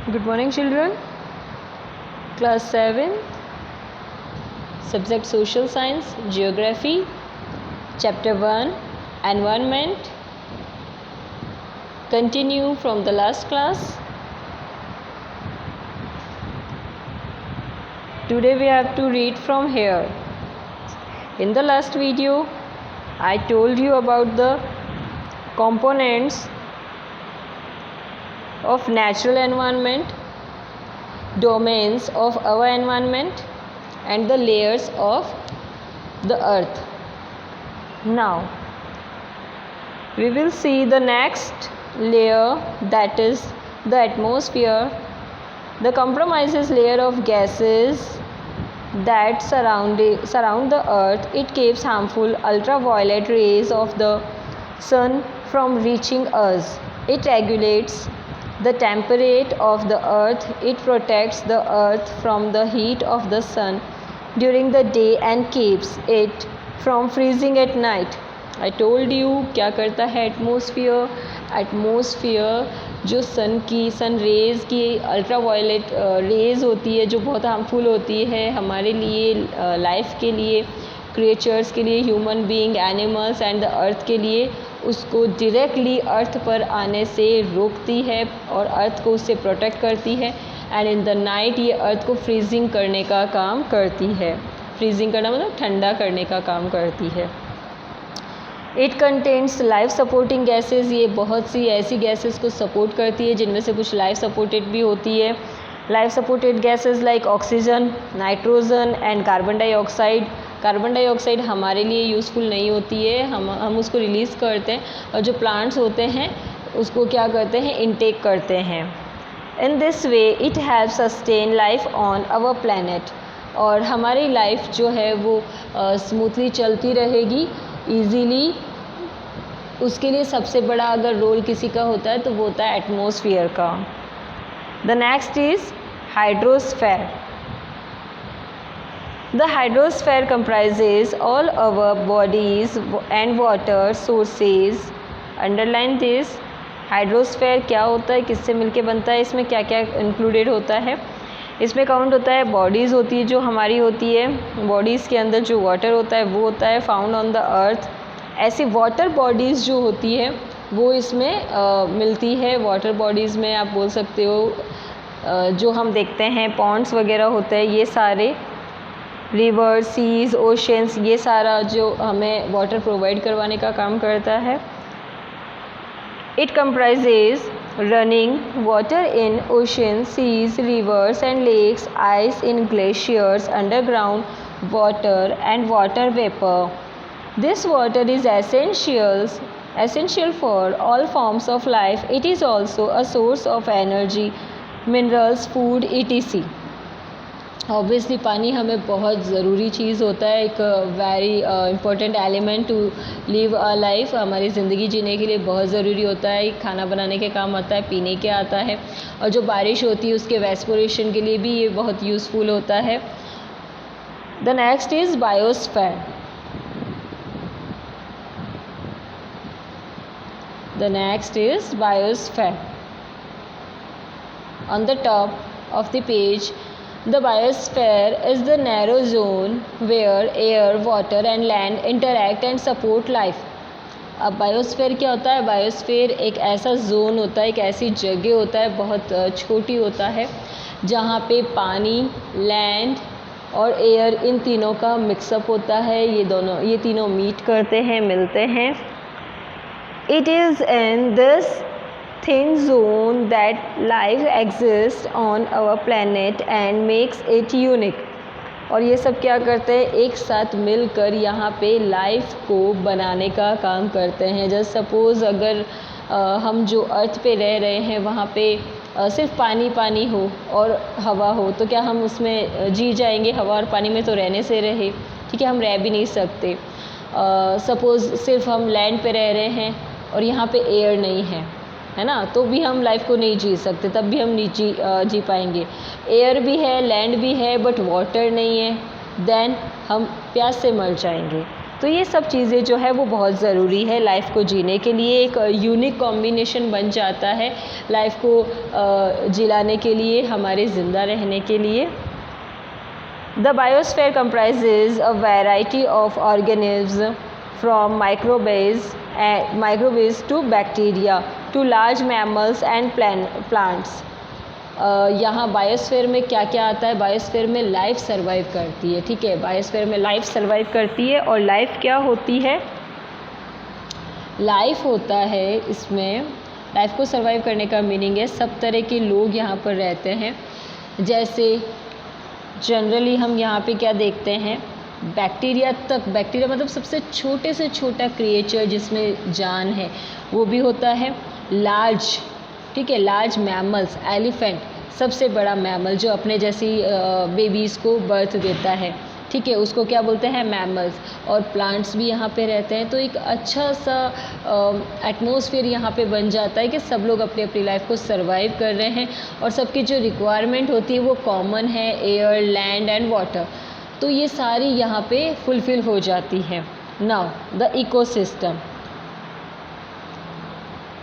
Good morning, children. Class 7, subject Social Science, Geography, Chapter 1, Environment. Continue from the last class. Today we have to read from here. In the last video, I told you about the components of natural environment, domains of our environment, and the layers of the earth. Now we will see the next layer, that is the atmosphere. The comprises layer of gases that surround the earth. It keeps harmful ultraviolet rays of the sun from reaching us. It regulates the temperature of the earth. It protects the earth from the heat of the sun during the day and keeps it from freezing at night. I told you क्या करता है atmosphere जो सन rays की ultraviolet rays होती है, जो बहुत harmful होती है हमारे लिए, लाइफ के लिए, क्रिएचर्स के लिए, human being, animals and the earth के लिए, उसको डायरेक्टली अर्थ पर आने से रोकती है और अर्थ को उससे प्रोटेक्ट करती है. एंड इन द नाइट ये अर्थ को फ्रीजिंग करने का काम करती है. फ्रीजिंग करना मतलब ठंडा करने का काम करती है. It contains life supporting gases. ये बहुत सी ऐसी गैसेस को सपोर्ट करती है जिनमें से कुछ लाइफ सपोर्टेड भी होती है. Life supported gases like oxygen, nitrogen and carbon dioxide. Carbon dioxide हमारे लिए यूज़फुल नहीं होती है, हम उसको रिलीज़ करते हैं, और जो प्लांट्स होते हैं उसको क्या करते हैं, इनटेक करते हैं. In this way it help sustain life on our planet. और हमारी लाइफ जो है वो स्मूथली चलती रहेगी, ईजीली. उसके लिए सबसे बड़ा अगर रोल किसी का होता है तो वो होता है एटमॉस्फेयर का. The next is hydrosphere. The hydrosphere comprises all our bodies and water sources. Underline this. Hydrosphere क्या होता है, किससे मिलके बनता है, इसमें क्या क्या इंक्लूडेड होता है. इसमें काउंट होता है बॉडीज़ होती है जो हमारी होती है. बॉडीज़ के अंदर जो वाटर होता है वो होता है फाउंड ऑन द अर्थ. ऐसी वाटर बॉडीज़ जो होती है वो इसमें मिलती है. वाटर बॉडीज़ में आप बोल सकते हो जो हम देखते हैं पॉन्ड्स वगैरह होते हैं, ये सारे रिवर्स, सीज, ओशंस, ये सारा जो हमें वाटर प्रोवाइड करवाने का काम करता है. It comprises running water in ocean, seas, rivers and lakes, ice in glaciers, underground water and water vapour. This water is essential for all forms of life. It is also a source of energy, minerals, food, etc. Obviously पानी हमें बहुत ज़रूरी चीज़ होता है, एक very important element to live a life. हमारी ज़िंदगी जीने के लिए बहुत ज़रूरी होता है. खाना बनाने के काम आता है, पीने के आता है, और जो बारिश होती है उसके वेस्पोरेशन के लिए भी ये बहुत यूज़फुल होता है. The next is biosphere. The next is biosphere. On the top of the page, the biosphere is the narrow zone where air, water and land interact and support life. अब बायोस्फीयर क्या होता है, biosphere एक ऐसा zone होता है, एक ऐसी जगह होता है, बहुत छोटी होता है, जहाँ पे पानी, लैंड और एयर, इन तीनों का मिक्सअप होता है. ये तीनों मीट करते हैं, मिलते हैं. It is in this thin zone that life exists on our planet and makes it unique. और ये सब क्या करते हैं, एक साथ मिलकर यहाँ पे लाइफ को बनाने का काम करते हैं. जस्ट सपोज़ अगर हम जो अर्थ पे रह रहे हैं वहाँ पे सिर्फ पानी हो और हवा हो, तो क्या हम उसमें जी जाएंगे? हवा और पानी में तो रहने से रहे, ठीक है, हम रह भी नहीं सकते. सपोज़ सिर्फ हम लैंड पे रह रहे हैं और यहाँ पे एयर नहीं है ना, तो भी हम लाइफ को नहीं जी सकते, तब भी हम नहीं जी पाएंगे. एयर भी है, लैंड भी है, बट वाटर नहीं है, देन हम प्यास से मर जाएंगे. तो ये सब चीज़ें जो है वो बहुत ज़रूरी है लाइफ को जीने के लिए। एक यूनिक कॉम्बिनेशन बन जाता है लाइफ को जिलाने के लिए, हमारे ज़िंदा रहने के लिए। The biosphere comprises a variety of organisms from microbes to bacteria to large mammals and plants. यहाँ बायोस्फीयर में क्या क्या आता है? बायोस्फीयर में लाइफ सर्वाइव करती है, ठीक है। बायोस्फीयर में लाइफ सर्वाइव करती है। और लाइफ क्या होती है? लाइफ होता है इसमें, लाइफ को सर्वाइव करने का मीनिंग है सब तरह के लोग यहाँ पर रहते हैं। जैसे जनरली हम यहाँ पे क्या देखते हैं, बैक्टीरिया तक, बैक्टीरिया मतलब सबसे छोटे से छोटा क्रिएचर जिसमें जान है वो भी होता है। लार्ज, ठीक है, लार्ज मैमल्स, एलिफेंट सबसे बड़ा मैमल जो अपने जैसी बेबीज़ को बर्थ देता है, ठीक है, उसको क्या बोलते हैं? मैमल्स। और प्लांट्स भी यहाँ पे रहते हैं। तो एक अच्छा सा एटमॉस्फेयर यहाँ पे बन जाता है कि सब लोग अपनी अपनी लाइफ को सर्वाइव कर रहे हैं और सबकी जो रिक्वायरमेंट होती है वो कॉमन है, एयर, लैंड एंड वाटर। तो ये सारी यहाँ पे फुलफ़िल हो जाती है। Now the ecosystem.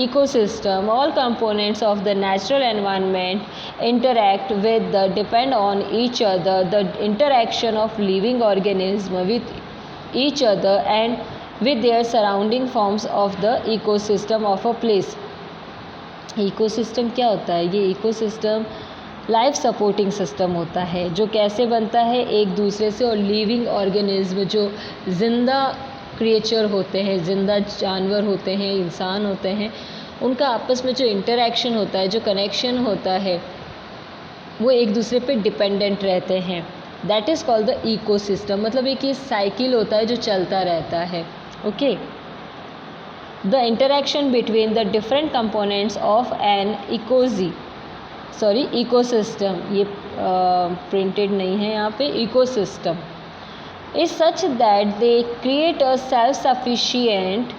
Ecosystem, all components of the natural environment interact with the depend on each other. The interaction of living organisms with each other and with their surrounding forms of the ecosystem of a place. Ecosystem क्या होता है? ये ecosystem life supporting system होता है जो कैसे बनता है? एक दूसरे से। और लिविंग ऑर्गेनिज्म जो ज़िंदा क्रिएचर होते हैं, ज़िंदा जानवर होते हैं, इंसान होते हैं, उनका आपस में जो इंटरेक्शन होता है, जो कनेक्शन होता है, वो एक दूसरे पे डिपेंडेंट रहते हैं। That is called the ecosystem. मतलब एक ये साइकिल होता है जो चलता रहता है। Okay, the interaction between the different components of an ecosystem, ये प्रिंटेड नहीं है यहाँ पे, ecosystem is such that they create a self-sufficient,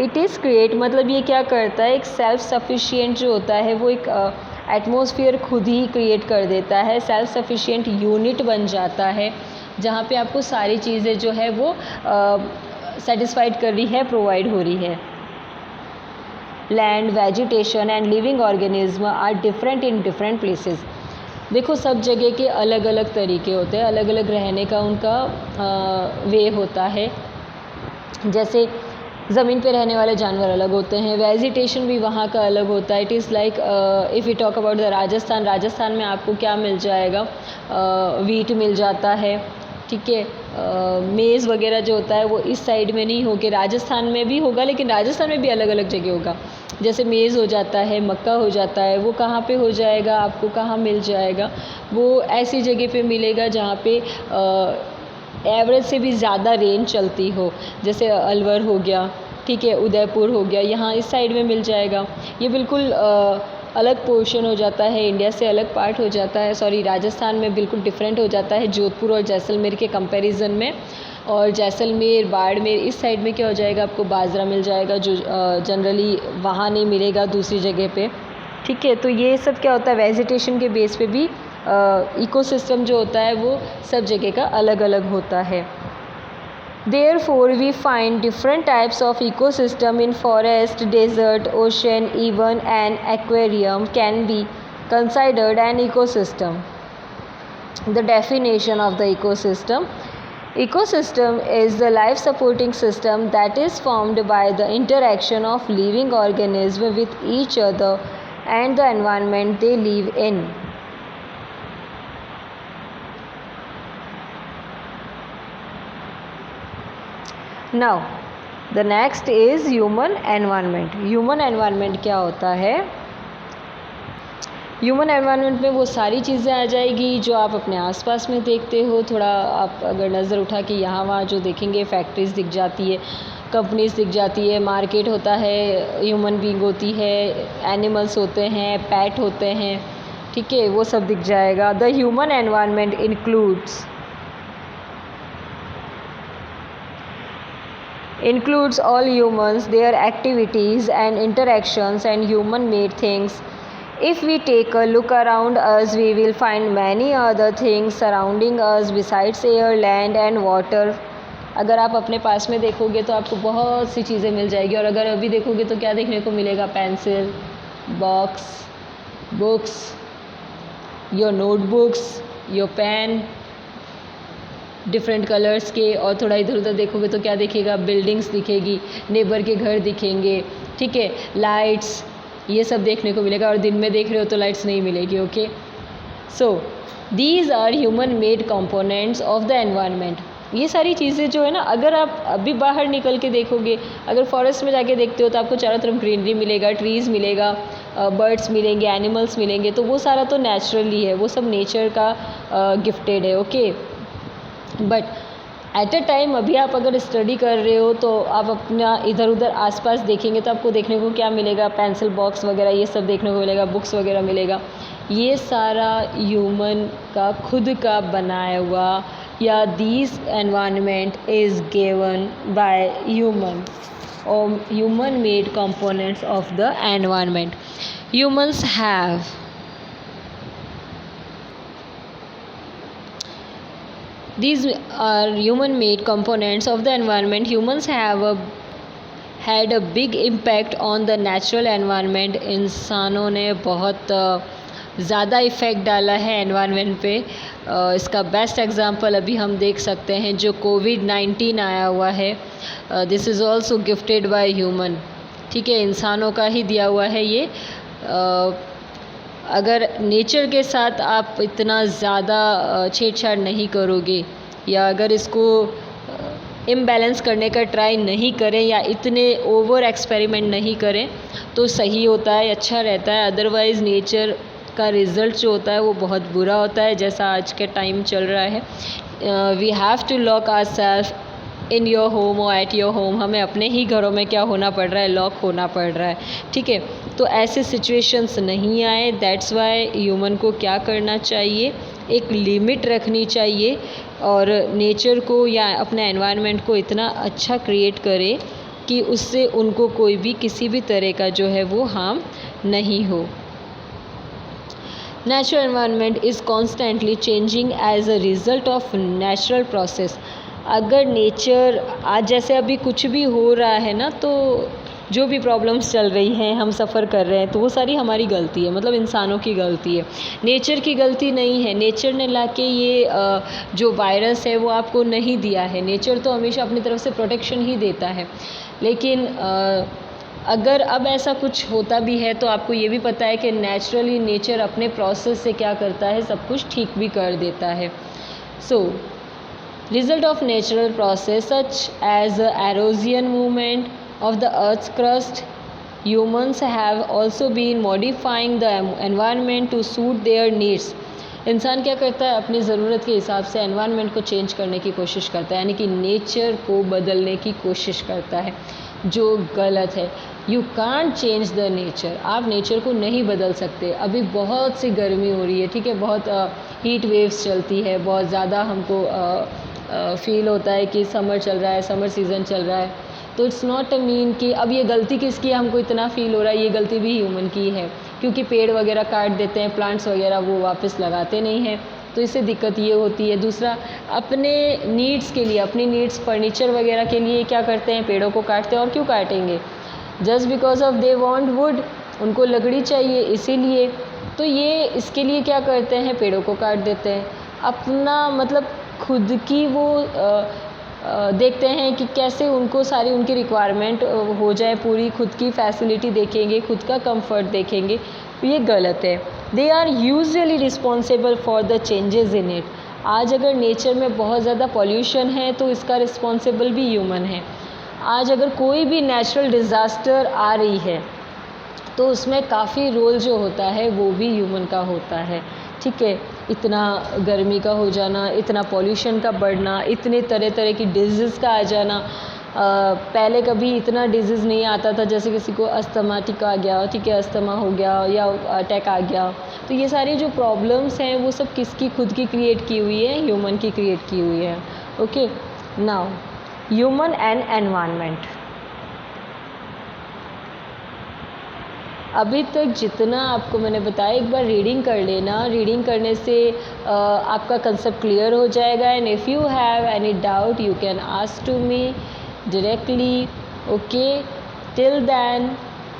it is create मतलब ये क्या करता है? एक सेल्फ सफिशिएंट जो होता है वो एक एटमॉस्फेयर खुद ही क्रिएट कर देता है। सेल्फ सफिशिएंट यूनिट बन जाता है जहाँ पे आपको सारी चीज़ें जो है वो सेटिस्फाइड कर रही है, प्रोवाइड हो रही है। Land, vegetation and living organism are different in different places. देखो सब जगह के अलग अलग तरीके होते हैं, अलग अलग रहने का उनका वे होता है। जैसे ज़मीन पे रहने वाले जानवर अलग होते हैं, वेजिटेशन भी वहाँ का अलग होता है। It is like if you talk about the Rajasthan, Rajasthan में आपको क्या मिल जाएगा? वीट मिल जाता है, ठीक है। मेज़ वगैरह जो होता है वो इस साइड में नहीं होके राजस्थान में भी होगा, लेकिन राजस्थान में भी अलग अलग जगह होगा। जैसे मेज़ हो जाता है, मक्का हो जाता है, वो कहाँ पे हो जाएगा? आपको कहाँ मिल जाएगा? वो ऐसी जगह पे मिलेगा जहाँ पे एवरेज से भी ज़्यादा रेंज चलती हो, जैसे अलवर हो गया, ठीक है, उदयपुर हो गया, यहाँ इस साइड में मिल जाएगा। ये बिल्कुल अलग पोर्शन हो जाता है, इंडिया से अलग पार्ट हो जाता है। सॉरी, राजस्थान में बिल्कुल डिफरेंट हो जाता है जोधपुर और जैसलमेर के कंपैरिजन में। और जैसलमेर, बाड़मेर इस साइड में क्या हो जाएगा? आपको बाजरा मिल जाएगा जो जनरली वहाँ नहीं मिलेगा दूसरी जगह पे, ठीक है। तो ये सब क्या होता है? वेजिटेशन के बेस पे भी इकोसिस्टम जो होता है वो सब जगह का अलग अलग होता है। Therefore, we find different types of ecosystem in forest, desert, ocean, even an aquarium can be considered an ecosystem. The definition of the ecosystem. Ecosystem is the life supporting system that is formed by the interaction of living organisms with each other and the environment they live in. Now, the next is human environment. Human environment क्या होता है? Human environment में वो सारी चीज़ें आ जाएगी जो आप अपने आसपास में देखते हो। थोड़ा आप अगर नज़र उठा के यहाँ वहाँ जो देखेंगे, फैक्ट्रीज़ दिख जाती है, कंपनीज़ दिख जाती है, मार्केट होता है, ह्यूमन बीइंग होती है, एनिमल्स होते हैं, पैट होते हैं, ठीक है, वो सब दिख जाएगा। The human environment includes all humans, their activities and interactions and human made things. If we take a look around us, we will find many other things surrounding us besides air, land and water. अगर आप अपने पास में देखोगे तो आपको बहुत सी चीज़ें मिल जाएगी, और अगर अभी देखोगे तो क्या देखने को मिलेगा? Pencil box, books, your notebooks, your pen, different colours के। और थोड़ा इधर उधर देखोगे तो क्या दिखेगा? बिल्डिंग्स दिखेगी, नेबर के घर दिखेंगे, ठीक है, लाइट्स, ये सब देखने को मिलेगा। और दिन में देख रहे हो तो लाइट्स नहीं मिलेगी। Okay, so these are human made components of the environment. ये सारी चीज़ें जो है ना, अगर आप अभी बाहर निकल के देखोगे, अगर फॉरेस्ट में जाके देखते हो तो आपको चारों तरफ ग्रीनरी मिलेगा, ट्रीज़ मिलेगा, बर्ड्स मिलेंगे, एनिमल्स मिलेंगे, तो वो सारा तो नेचुरली है, वो सब नेचर का गिफ्टेड है। Okay, but at a time अभी आप अगर स्टडी कर रहे हो तो आप अपना इधर उधर आसपास देखेंगे तो आपको देखने को क्या मिलेगा? पेंसिल बॉक्स वगैरह ये सब देखने को मिलेगा, बुक्स वगैरह मिलेगा। ये सारा ह्यूमन का खुद का बनाया हुआ, या this environment is given by human, और human made components of the environment. Humans have These are human-made components of the environment. Humans have had a big impact on the natural environment. इंसानों ने बहुत ज़्यादा effect डाला है environment पे। इसका best example अभी हम देख सकते हैं, जो कोविड-19 आया हुआ है, this is also gifted by human. ठीक है, इंसानों का ही दिया हुआ है ये। अगर नेचर के साथ आप इतना ज़्यादा छेड़छाड़ नहीं करोगे, या अगर इसको इम्बैलेंस करने का ट्राई नहीं करें, या इतने ओवर एक्सपेरिमेंट नहीं करें, तो सही होता है, अच्छा रहता है। अदरवाइज़ नेचर का रिज़ल्ट जो होता है वो बहुत बुरा होता है, जैसा आज के टाइम चल रहा है। We have to lock ourself in your home और एट योर होम। हमें अपने ही घरों में क्या होना पड़ रहा है? लॉक होना पड़ रहा है। ठीक है, तो ऐसे सिचुएशंस नहीं आए। दैट्स वाई ह्यूमन को क्या करना चाहिए? एक लिमिट रखनी चाहिए, और नेचर को या अपने एनवायरनमेंट को इतना अच्छा क्रिएट करे कि उससे उनको कोई भी किसी भी तरह का जो है वो हार्म नहीं हो। Natural environment is constantly changing as a result of natural process. अगर नेचर आज जैसे अभी कुछ भी हो रहा है ना, तो जो भी प्रॉब्लम्स चल रही हैं, हम सफ़र कर रहे हैं, तो वो सारी हमारी गलती है, मतलब इंसानों की गलती है, नेचर की गलती नहीं है। नेचर ने लाके ये जो वायरस है वो आपको नहीं दिया है। नेचर तो हमेशा अपनी तरफ से प्रोटेक्शन ही देता है। लेकिन अगर अब ऐसा कुछ होता भी है तो आपको ये भी पता है कि नेचुरली नेचर अपने प्रोसेस से क्या करता है, सब कुछ ठीक भी कर देता है। सो result of natural process such as the erosion movement of the earth's crust, humans have also been modifying the environment to suit their needs. इंसान क्या करता है? अपनी ज़रूरत के हिसाब से एनवायरनमेंट को चेंज करने की कोशिश करता है, यानी कि नेचर को बदलने की कोशिश करता है, जो गलत है। You can't change the nature. आप नेचर को नहीं बदल सकते। अभी बहुत सी गर्मी हो रही है, ठीक है, बहुत हीट वेव्स चलती है, बहुत ज़्यादा हमको फील होता है कि समर चल रहा है, समर सीज़न चल रहा है। तो इट्स नॉट अ मीन कि अब ये गलती किसकी है, हमको इतना फील हो रहा है, ये गलती भी ह्यूमन की है, क्योंकि पेड़ वगैरह काट देते हैं, प्लांट्स वगैरह वो वापस लगाते नहीं हैं, तो इससे दिक्कत ये होती है। दूसरा, अपने नीड्स के लिए, अपनी नीड्स फर्नीचर वगैरह के लिए क्या करते हैं? पेड़ों को काटते हैं। और क्यों काटेंगे? Just because of they want would, उनको लकड़ी चाहिए इसीलिए। तो ये इसके लिए क्या करते हैं? पेड़ों को काट देते हैं। अपना मतलब खुद की वो देखते हैं कि कैसे उनको सारी उनकी रिक्वायरमेंट हो जाए पूरी, खुद की फैसिलिटी देखेंगे, खुद का कंफर्ट देखेंगे, ये गलत है। They are usually responsible for the changes in it. आज अगर नेचर में बहुत ज़्यादा पॉल्यूशन है तो इसका रिस्पॉन्सिबल भी ह्यूमन है। आज अगर कोई भी नेचुरल डिज़ास्टर आ रही है तो उसमें काफ़ी रोल जो होता है वो भी ह्यूमन का होता है। ठीक है, इतना गर्मी का हो जाना, इतना पॉल्यूशन का बढ़ना, इतने तरह तरह की डिजीज़ का आ जाना। पहले कभी इतना डिजीज़ नहीं आता था, जैसे किसी को अस्थमाटिक आ गया, ठीक है, अस्थमा हो गया या अटैक आ गया। तो ये सारी जो प्रॉब्लम्स हैं वो सब किसकी खुद की क्रिएट की हुई है? ह्यूमन की क्रिएट की हुई है। Okay, now human and environment. अभी तक जितना आपको मैंने बताया, एक बार रीडिंग कर लेना। रीडिंग करने से आपका कंसेप्ट क्लियर हो जाएगा। And if you have any doubt you can ask to me directly. Okay, till then,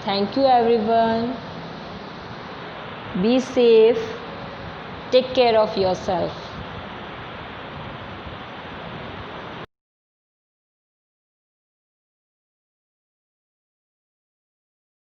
thank you everyone. Be safe, take care of yourself.